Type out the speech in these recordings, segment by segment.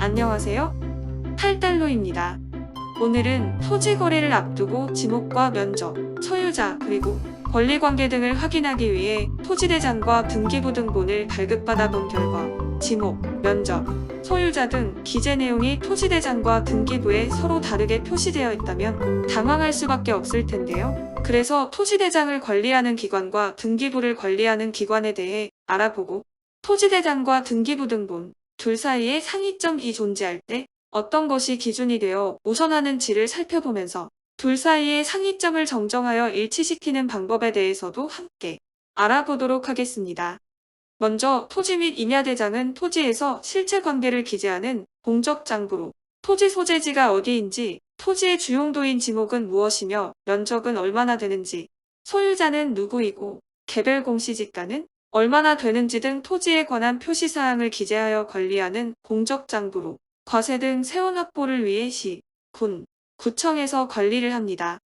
안녕하세요. 8달러입니다. 오늘은 토지 거래를 앞두고 지목과 면적, 소유자, 그리고 권리관계 등을 확인하기 위해 토지대장과 등기부등본을 발급받아 본 결과 지목, 면적, 소유자 등 기재 내용이 토지대장과 등기부에 서로 다르게 표시되어 있다면 당황할 수밖에 없을 텐데요. 그래서 토지대장을 관리하는 기관과 등기부를 관리하는 기관에 대해 알아보고 토지대장과 등기부등본 둘 사이에 상이점이 존재할 때 어떤 것이 기준이 되어 우선하는지를 살펴보면서 둘 사이의 상이점을 정정하여 일치시키는 방법에 대해서도 함께 알아보도록 하겠습니다. 먼저 토지 및 임야대장은 토지에서 실체관계를 기재하는 공적장부로 토지 소재지가 어디인지, 토지의 주용도인 지목은 무엇이며 면적은 얼마나 되는지, 소유자는 누구이고 개별 공시지가는 얼마나 되는지 등 토지에 관한 표시사항을 기재하여 관리하는 공적장부로 과세 등 세원 확보를 위해 시, 군, 구청에서 관리를 합니다.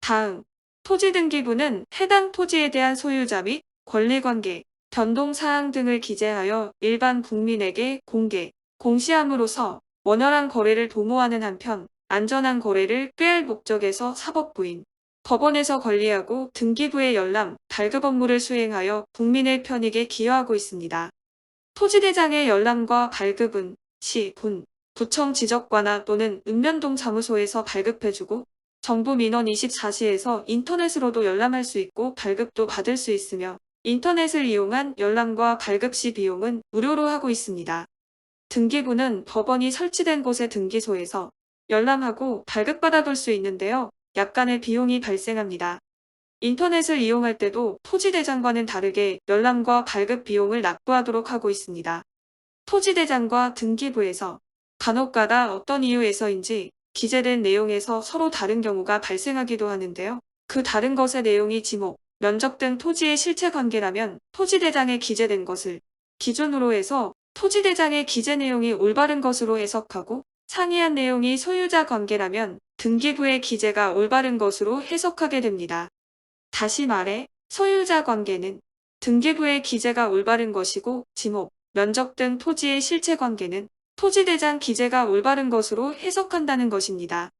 다음, 토지등기부는 해당 토지에 대한 소유자 및 권리관계, 변동사항 등을 기재하여 일반 국민에게 공개, 공시함으로써 원활한 거래를 도모하는 한편 안전한 거래를 꾀할 목적에서 사법부인 법원에서 관리하고 등기부의 열람, 발급 업무를 수행하여 국민의 편익에 기여하고 있습니다. 토지대장의 열람과 발급은 시, 군, 구청 지적관나 또는 읍면동 사무소에서 발급해주고 정부 민원 24시에서 인터넷으로도 열람할 수 있고 발급도 받을 수 있으며 인터넷을 이용한 열람과 발급 시 비용은 무료로 하고 있습니다. 등기부는 법원이 설치된 곳의 등기소에서 열람하고 발급받아볼 수 있는데요. 약간의 비용이 발생합니다. 인터넷을 이용할 때도 토지대장과는 다르게 열람과 발급 비용을 납부하도록 하고 있습니다. 토지대장과 등기부에서 간혹가다 어떤 이유에서인지 기재된 내용에서 서로 다른 경우가 발생하기도 하는데요. 그 다른 것의 내용이 지목, 면적 등 토지의 실체관계라면 토지대장에 기재된 것을 기준으로 해서 토지대장의 기재 내용이 올바른 것으로 해석하고 상이한 내용이 소유자 관계라면 등기부의 기재가 올바른 것으로 해석하게 됩니다. 다시 말해 소유자 관계는 등기부의 기재가 올바른 것이고 지목, 면적 등 토지의 실체관계는 토지대장 기재가 올바른 것으로 해석한다는 것입니다.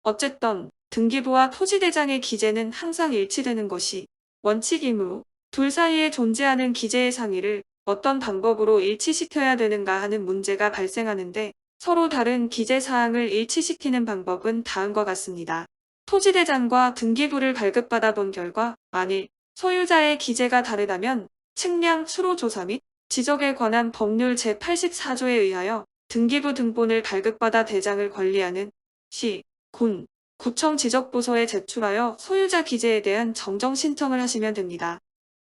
어쨌든 등기부와 토지대장의 기재는 항상 일치되는 것이 원칙이므로 둘 사이에 존재하는 기재의 상이를 어떤 방법으로 일치시켜야 되는가 하는 문제가 발생하는데 서로 다른 기재사항을 일치시키는 방법은 다음과 같습니다. 토지대장과 등기부를 발급받아 본 결과 만일 소유자의 기재가 다르다면 측량 수로 조사 및 지적에 관한 법률 제84조에 의하여 등기부 등본을 발급받아 대장을 관리하는 시, 군, 구청 지적부서에 제출하여 소유자 기재에 대한 정정 신청을 하시면 됩니다.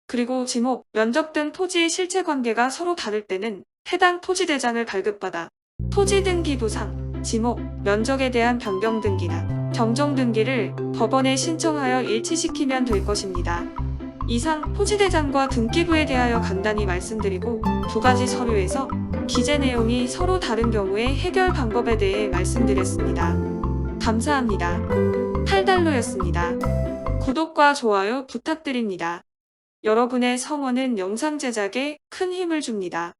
그리고 지목, 면적 등 토지의 실체관계가 서로 다를 때는 해당 토지대장을 발급받아 토지등기부상, 지목, 면적에 대한 변경 등기나 정정 등기를 법원에 신청하여 일치시키면 될 것입니다. 이상 토지대장과 등기부에 대하여 간단히 말씀드리고 두 가지 서류에서 기재 내용이 서로 다른 경우의 해결 방법에 대해 말씀드렸습니다. 감사합니다. 8달러였습니다. 구독과 좋아요 부탁드립니다. 여러분의 성원은 영상 제작에 큰 힘을 줍니다.